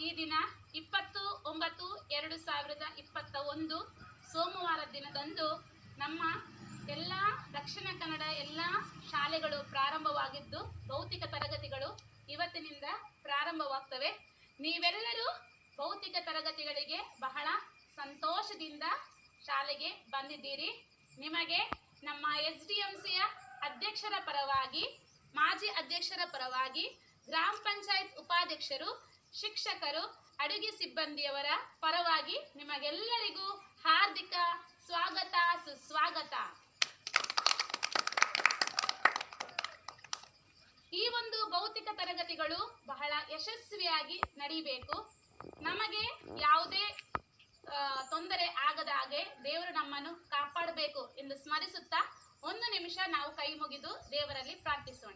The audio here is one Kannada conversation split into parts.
ಈ ದಿನ 20/9/2021 ಸೋಮವಾರ ದಿನದಂದು ನಮ್ಮ ಎಲ್ಲ ದಕ್ಷಿಣ ಕನ್ನಡ ಎಲ್ಲ ಶಾಲೆಗಳು ಪ್ರಾರಂಭವಾಗಿದ್ದು ಭೌತಿಕ ತರಗತಿಗಳು ಇವತ್ತಿನಿಂದ ಪ್ರಾರಂಭವಾಗ್ತವೆ. ನೀವೆಲ್ಲರೂ ಭೌತಿಕ ತರಗತಿಗಳಿಗೆ ಬಹಳ ಸಂತೋಷದಿಂದ ಶಾಲೆಗೆ ಬಂದಿದ್ದೀರಿ. ನಿಮಗೆ ನಮ್ಮ SDMCಯ ಅಧ್ಯಕ್ಷರ ಪರವಾಗಿ, ಮಾಜಿ ಅಧ್ಯಕ್ಷರ ಪರವಾಗಿ, ಗ್ರಾಮ ಪಂಚಾಯತ್ ಉಪಾಧ್ಯಕ್ಷರು, ಶಿಕ್ಷಕರು, ಅಡುಗೆ ಸಿಬ್ಬಂದಿಯವರ ಪರವಾಗಿ ನಿಮಗೆಲ್ಲರಿಗೂ ಹಾರ್ದಿಕ ಸ್ವಾಗತ, ಸುಸ್ವಾಗತ. ಈ ಒಂದು ಭೌತಿಕ ತರಗತಿಗಳು ಬಹಳ ಯಶಸ್ವಿಯಾಗಿ ನಡೆಯಬೇಕು. ನಮಗೆ ಯಾವುದೇ ತೊಂದರೆ ಆಗದ ಹಾಗೆ ದೇವರು ನಮ್ಮನ್ನು ಕಾಪಾಡಬೇಕು ಎಂದು ಸ್ಮರಿಸುತ್ತಾ 1 ನಿಮಿಷ ನಾವು ಕೈ ಮುಗಿದು ದೇವರಲ್ಲಿ ಪ್ರಾರ್ಥಿಸೋಣ.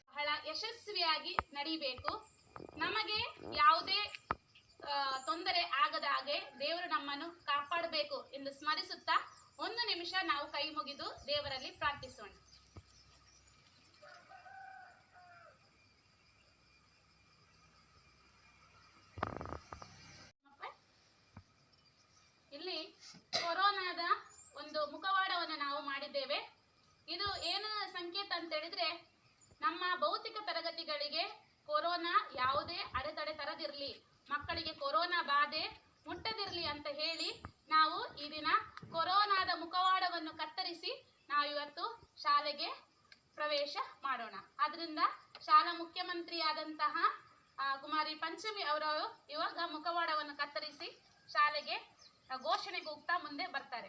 ಬಹಳ ಯಶಸ್ವಿಯಾಗಿ ನಡೆಯಬೇಕು. ನಮಗೆ ಯಾವುದೇ ತೊಂದರೆ ಆಗದ ಹಾಗೆ ದೇವರು ನಮ್ಮನ್ನು ಕಾಪಾಡಬೇಕು ಎಂದು ಸ್ಮರಿಸುತ್ತಾ 1 ನಿಮಿಷ ನಾವು ಕೈ ಮುಗಿದು ದೇವರಲ್ಲಿ ಪ್ರಾರ್ಥಿಸೋಣ. ಇಲ್ಲಿ ಕೊರೋನಾದ ಒಂದು ಮುಖವಾಡವನ್ನು ನಾವು ಮಾಡಿದ್ದೇವೆ. ಇದು ಏನು ಸಂಕೇತ ಅಂತ ಹೇಳಿದ್ರೆ, ನಮ್ಮ ಭೌತಿಕ ತರಗತಿಗಳಿಗೆ ಕೊರೋನಾ ಯಾವುದೇ ಅಡೆತಡೆ ತರದಿರಲಿ, ಮಕ್ಕಳಿಗೆ ಕೊರೋನಾ ಬಾಧೆ ಮುಟ್ಟದಿರಲಿ ಅಂತ ಹೇಳಿ ನಾವು ಈ ದಿನ ಕೊರೋನಾದ ಮುಖವಾಡವನ್ನು ಕತ್ತರಿಸಿ ನಾವು ಇವತ್ತು ಶಾಲೆಗೆ ಪ್ರವೇಶ ಮಾಡೋಣ. ಆದ್ರಿಂದ ಶಾಲಾ ಮುಖ್ಯಮಂತ್ರಿಯಾದಂತಹ ಕುಮಾರಿ ಪಂಚಮಿ ಅವರು ಇವಾಗ ಮುಖವಾಡವನ್ನು ಕತ್ತರಿಸಿ ಶಾಲೆಗೆ ಘೋಷಣೆ ಕೂಗ್ತಾ ಮುಂದೆ ಬರ್ತಾರೆ.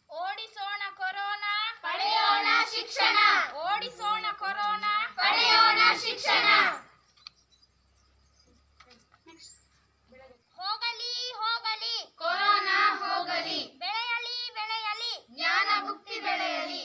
ಓಡಿಸೋಣ ಕೊರೋನಾ, ಪಡೆಯೋಣ ಶಿಕ್ಷಣ. ಓಡಿಸೋಣ ಕೊರೋನಾ, ಪಡೆಯೋಣ ಶಿಕ್ಷಣ. ಹೋಗಲಿ ಹೋಗಲಿ ಕೊರೋನಾ ಹೋಗಲಿ, ಬೆಳೆಯಲಿ ಬೆಳೆಯಲಿ ಜ್ಞಾನ ಮುಕ್ತಿ ಬೆಳೆಯಲಿ.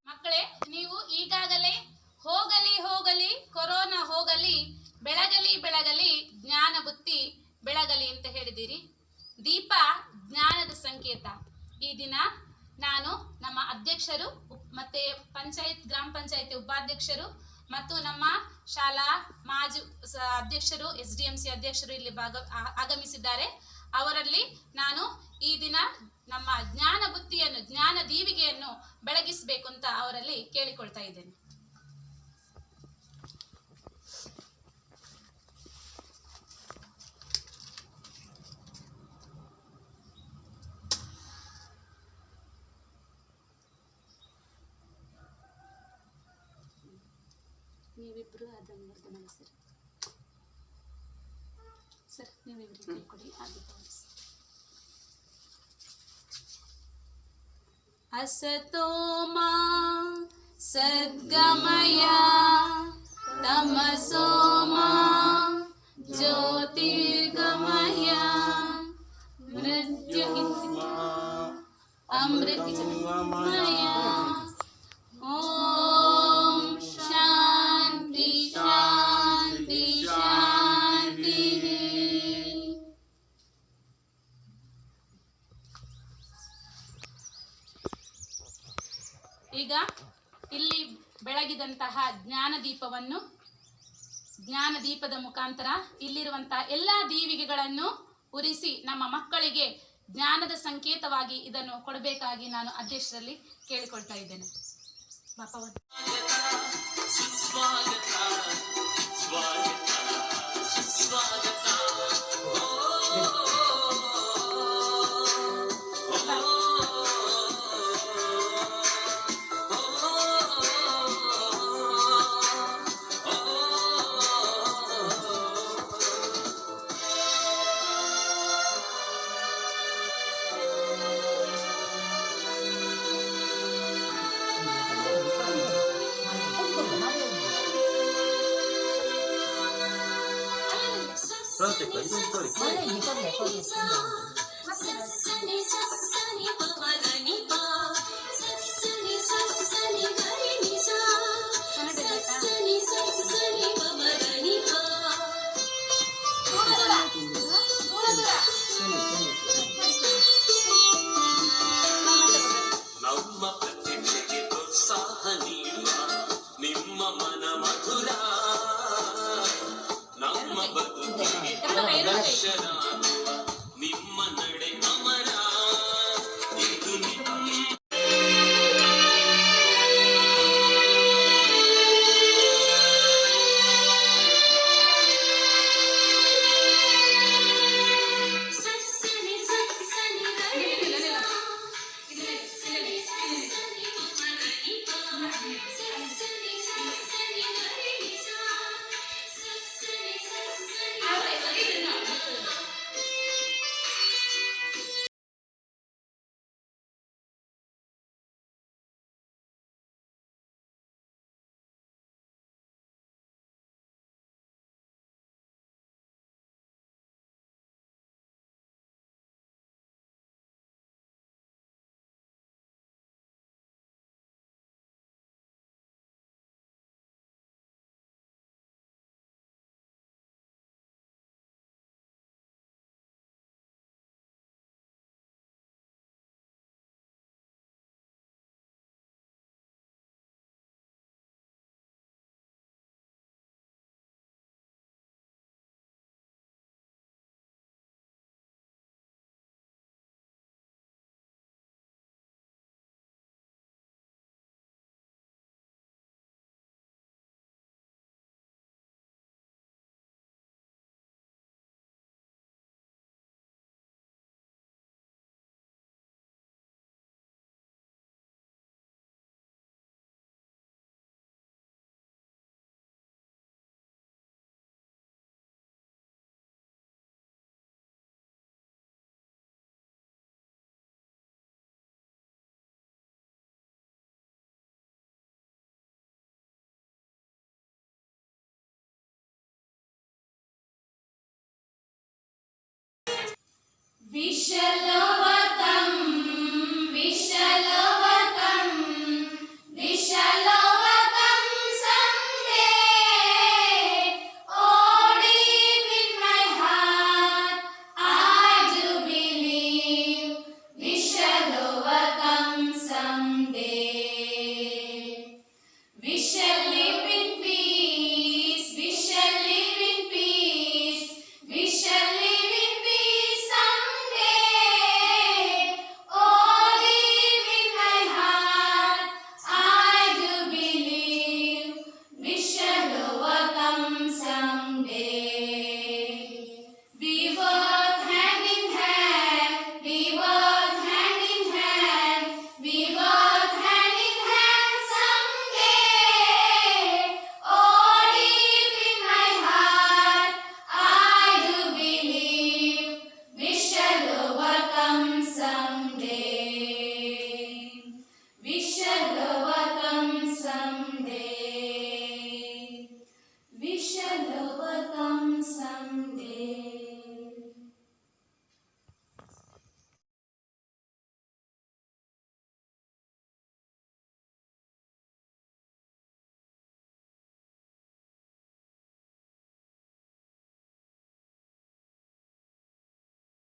ಮಕ್ಕಳೇ, ನೀವು ಈಗಾಗಲೇ ಹೋಗಲಿ ಹೋಗಲಿ ಕೊರೋನಾ ಹೋಗಲಿ, ಬೆಳಗಲಿ ಬೆಳಗಲಿ ಜ್ಞಾನ ಬುತ್ತಿ ಬೆಳಗಲಿ ಅಂತ ಹೇಳಿದ್ದೀರಿ. ದೀಪ ಜ್ಞಾನದ ಸಂಕೇತ. ಈ ದಿನ ನಾನು ನಮ್ಮ ಅಧ್ಯಕ್ಷರು ಮತ್ತೆ ಗ್ರಾಮ ಪಂಚಾಯತಿ ಉಪಾಧ್ಯಕ್ಷರು ಮತ್ತು ನಮ್ಮ ಶಾಲಾ ಮಾಜಿ ಅಧ್ಯಕ್ಷರು SDMC ಅಧ್ಯಕ್ಷರು ಇಲ್ಲಿ ಆಗಮಿಸಿದ್ದಾರೆ. ಅವರಲ್ಲಿ ನಾನು ಈ ದಿನ ನಮ್ಮ ಜ್ಞಾನ ಬುತ್ತಿಯನ್ನು, ಜ್ಞಾನ ದೀವಿಗೆಯನ್ನು ಬೆಳಗಿಸಬೇಕು ಅಂತ ಅವರಲ್ಲಿ ಕೇಳಿಕೊಳ್ತಾ ಇದ್ದೇನೆ. ನೀವಿಬ್ರು ಅದನ್ನು ಸರ್ ನೀವಿಬ್ರು ಕೊಡಿ. ಅಸತೋಮಾ ಸದ್ಗಮಯ ತಮಸೋಮಾ ಜ್ಯೋತಿರ್ಗಮಯ ಮೃತ್ಯು ಅಮೃತಮಯ. ಓಂ ಶಾಂತಿ ಶಾಂತಿ ಶಾಂತಿ. ಈಗ ಇಲ್ಲಿ ಬೆಳಗಿದಂತಹ ಜ್ಞಾನ ದೀಪದ ಮುಖಾಂತರ ಇಲ್ಲಿರುವಂತಹ ಎಲ್ಲ ದೀವಿಗೆಗಳನ್ನು ಉರಿಸಿ ನಮ್ಮ ಮಕ್ಕಳಿಗೆ ಜ್ಞಾನದ ಸಂಕೇತವಾಗಿ ಇದನ್ನು ಕೊಡಬೇಕಾಗಿ ನಾನು ಅಧ್ಯಕ್ಷರಲ್ಲಿ ಕೇಳಿಕೊಳ್ತಾ ಇದ್ದೇನೆ. ಬಾಪವ ಸ್ವಾಗತ ಸ್ವಾಗತ ಸ್ವಾಗತ Pronto, è quello di solito. 원래 이건 내 거겠습니다. ನಮ್ಮ ಪ್ರತಿಭೆಗೆ ಪ್ರೋತ್ಸಾಹ ನೀಡುವ ನಿಮ್ಮ ಮನ ಮಧುರ ನಮ್ಮ ಬದುಕಿಗೆ ದರ್ಶನಾಗುವ ನಿಮ್ಮ ನಡೆ ಅಮರ ಇದು ನಿಮ್ಮ ವಿಶಲವಾದ